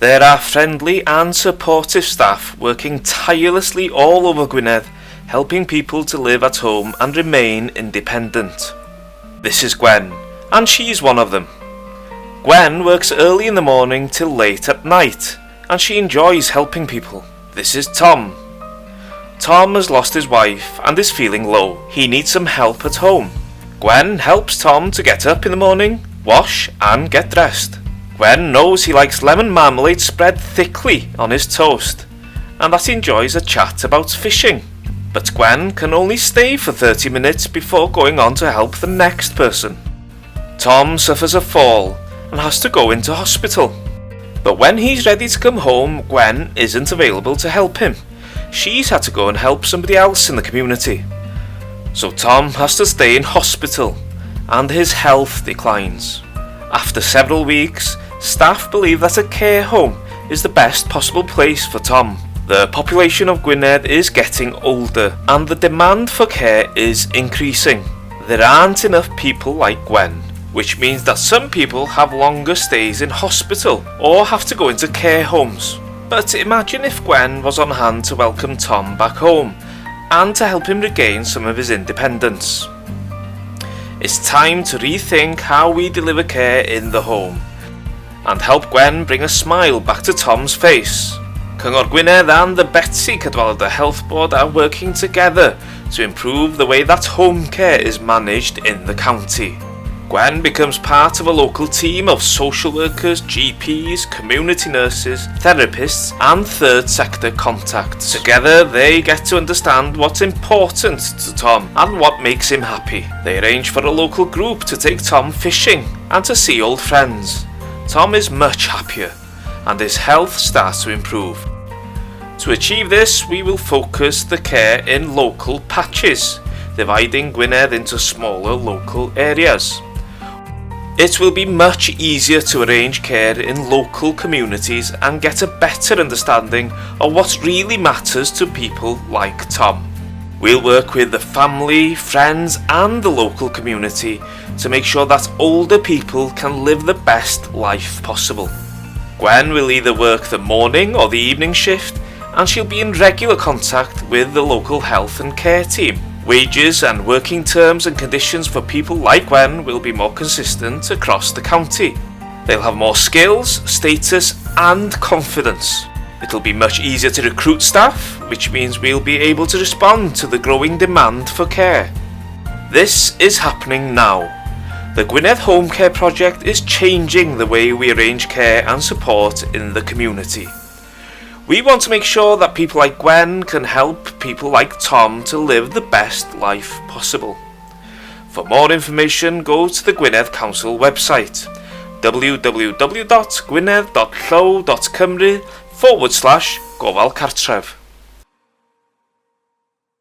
There are friendly and supportive staff working tirelessly all over Gwynedd, helping people to live at home and remain independent. This is Gwen, and she's one of them. Gwen works early in the morning till late at night, and she enjoys helping people. This is Tom. Tom has lost his wife and is feeling low. He needs some help at home. Gwen helps Tom to get up in the morning, wash and get dressed. Gwen knows he likes lemon marmalade spread thickly on his toast, and that he enjoys a chat about fishing. But Gwen can only stay for 30 minutes before going on to help the next person. Tom suffers a fall and has to go into hospital. But when he's ready to come home, Gwen isn't available to help him. She's had to go and help somebody else in the community. So Tom has to stay in hospital, and his health declines. After several weeks, staff believe that a care home is the best possible place for Tom. The population of Gwynedd is getting older, and the demand for care is increasing. There aren't enough people like Gwen, which means that some people have longer stays in hospital or have to go into care homes. But imagine if Gwen was on hand to welcome Tom back home and to help him regain some of his independence. It's time to rethink how we deliver care in the home and help Gwen bring a smile back to Tom's face. Cyngor Gwynedd and the Betsy Cadwaladr Health Board are working together to improve the way that home care is managed in the county. Gwen becomes part of a local team of social workers, GPs, community nurses, therapists and third sector contacts. Together they get to understand what's important to Tom and what makes him happy. They arrange for a local group to take Tom fishing and to see old friends. Tom is much happier and his health starts to improve. To achieve this, we will focus the care in local patches, dividing Gwynedd into smaller local areas. It will be much easier to arrange care in local communities and get a better understanding of what really matters to people like Tom. We'll work with the family, friends and the local community to make sure that older people can live the best life possible. Gwen will either work the morning or the evening shift, and she'll be in regular contact with the local health and care team. Wages and working terms and conditions for people like Gwen will be more consistent across the county. They'll have more skills, status and confidence. It'll be much easier to recruit staff, which means we'll be able to respond to the growing demand for care. This is happening now. The Gwynedd Home Care Project is changing the way we arrange care and support in the community. We want to make sure that people like Gwen can help people like Tom to live the best life possible. For more information, go to the Gwynedd Council website www.gwynedd.llaw.cymru/gofal cartref.